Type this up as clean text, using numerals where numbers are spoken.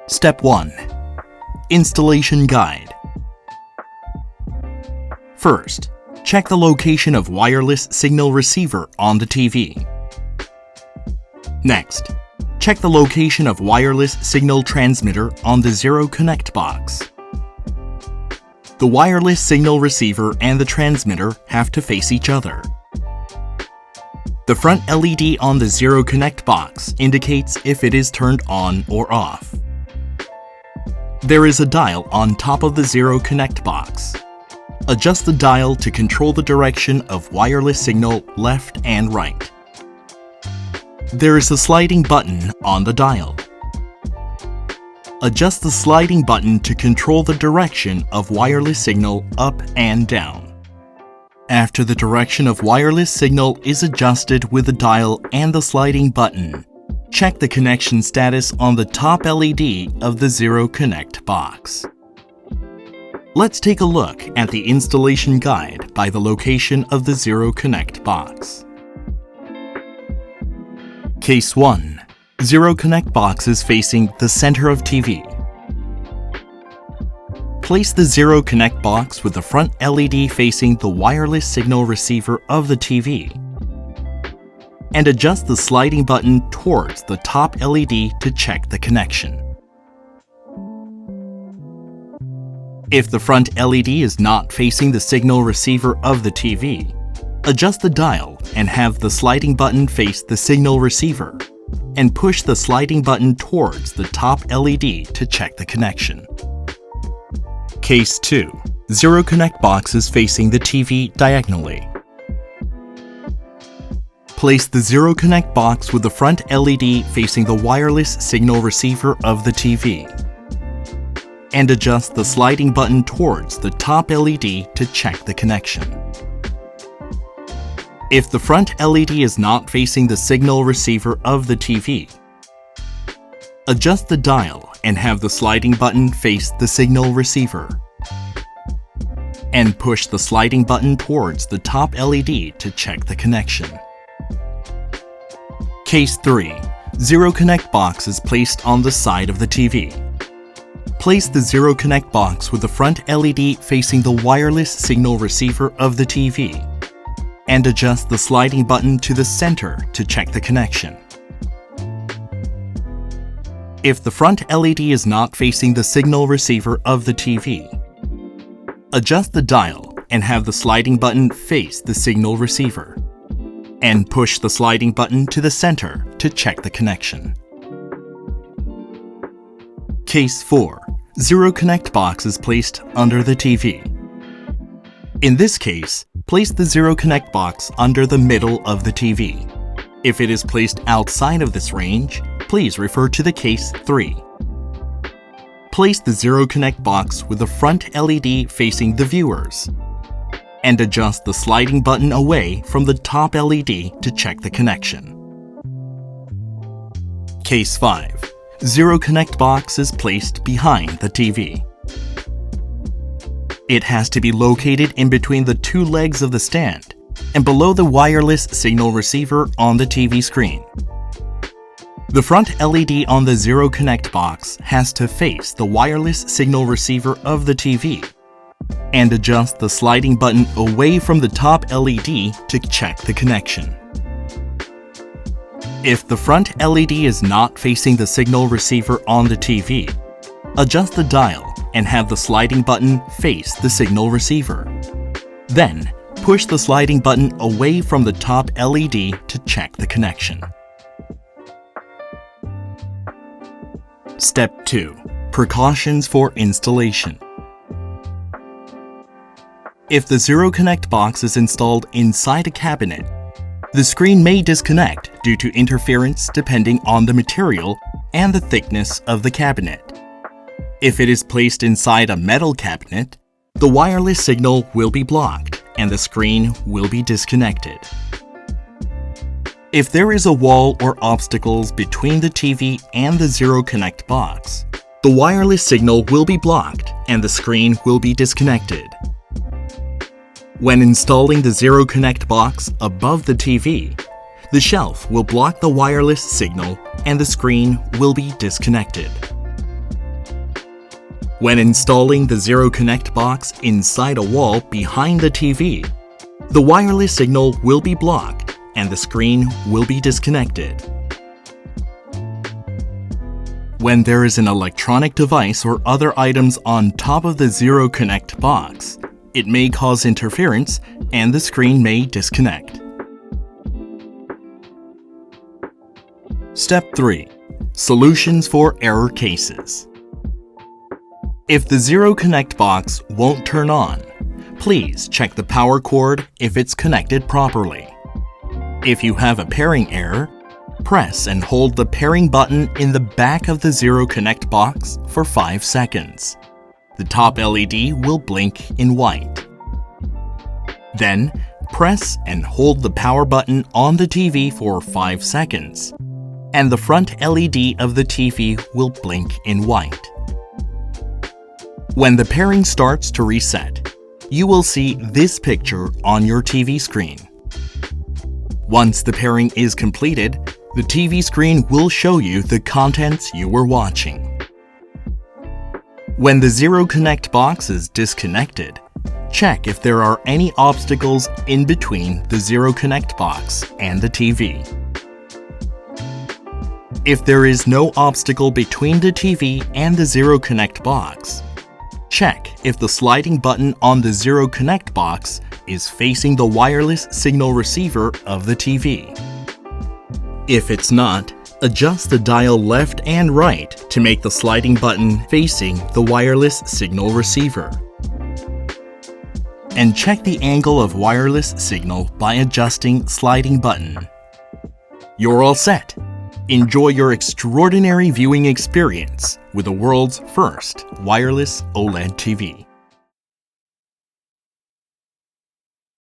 Step 1. Installation Guide. First, check the location of wireless signal receiver on the TV. Next, check the location of wireless signal transmitter on the Zero Connect box. The wireless signal receiver and the transmitter have to face each other. The front LED on the Zero Connect box indicates if it is turned on or off. There is a dial on top of the Zero Connect box. Adjust the dial to control the direction of wireless signal left and right. There is a sliding button on the dial. Adjust the sliding button to control the direction of wireless signal up and down. After the direction of wireless signal is adjusted with the dial and the sliding button, check the connection status on the top LED of the Zero Connect box. Let's take a look at the installation guide by the location of the Zero Connect box. Case 1. Zero Connect box is facing the center of TV. Place the Zero Connect box with the front LED facing the wireless signal receiver of the TV, and adjust the sliding button towards the top LED to check the connection. If the front LED is not facing the signal receiver of the TV, adjust the dial and have the sliding button face the signal receiver, and push the sliding button towards the top LED to check the connection. Case 2. Zero Connect box is facing the TV diagonally. Place the Zero Connect box with the front LED facing the wireless signal receiver of the TV, and adjust the sliding button towards the top LED to check the connection. If the front LED is not facing the signal receiver of the TV, adjust the dial and have the sliding button face the signal receiver, and push the sliding button towards the top LED to check the connection. Case 3. Zero Connect box is placed on the side of the TV. Place the Zero Connect box with the front LED facing the wireless signal receiver of the TV, and adjust the sliding button to the center to check the connection. If the front LED is not facing the signal receiver of the TV, adjust the dial and have the sliding button face the signal receiver, and push the sliding button to the center to check the connection. Case 4. Zero Connect box is placed under the TV. In this case, place the Zero Connect box under the middle of the TV. If it is placed outside of this range, please refer to the Case 3. Place the Zero Connect box with the front LED facing the viewers, and adjust the sliding button away from the top LED to check the connection. Case 5. Zero Connect box is placed behind the TV. It has to be located in between the two legs of the stand and below the wireless signal receiver on the TV screen. The front LED on the Zero Connect box has to face the wireless signal receiver of the TV, and adjust the sliding button away from the top LED to check the connection. If the front LED is not facing the signal receiver on the TV, adjust the dial and have the sliding button face the signal receiver. Then, push the sliding button away from the top LED to check the connection. Step 2. Precautions for installation. If the Zero Connect box is installed inside a cabinet, the screen may disconnect due to interference depending on the material and the thickness of the cabinet. If it is placed inside a metal cabinet, the wireless signal will be blocked and the screen will be disconnected. If there is a wall or obstacles between the TV and the Zero Connect box, the wireless signal will be blocked and the screen will be disconnected. When installing the Zero Connect box above the TV, the shelf will block the wireless signal and the screen will be disconnected. When installing the Zero Connect box inside a wall behind the TV, the wireless signal will be blocked and the screen will be disconnected. When there is an electronic device or other items on top of the Zero Connect box, it may cause interference and the screen may disconnect. Step 3. Solutions for error cases. If the Zero Connect box won't turn on, please check the power cord if it's connected properly. If you have a pairing error, press and hold the pairing button in the back of the Zero Connect box for 5 seconds. The top LED will blink in white. Then, press and hold the power button on the TV for 5 seconds, and the front LED of the TV will blink in white. When the pairing starts to reset, you will see this picture on your TV screen. Once the pairing is completed, the TV screen will show you the contents you were watching. When the Zero Connect box is disconnected, check if there are any obstacles in between the Zero Connect box and the TV. If there is no obstacle between the TV and the Zero Connect box, check if the sliding button on the Zero Connect box is facing the wireless signal receiver of the TV. If it's not, adjust the dial left and right to make the sliding button facing the wireless signal receiver. And check the angle of wireless signal by adjusting sliding button. You're all set. Enjoy your extraordinary viewing experience with the world's first wireless OLED TV.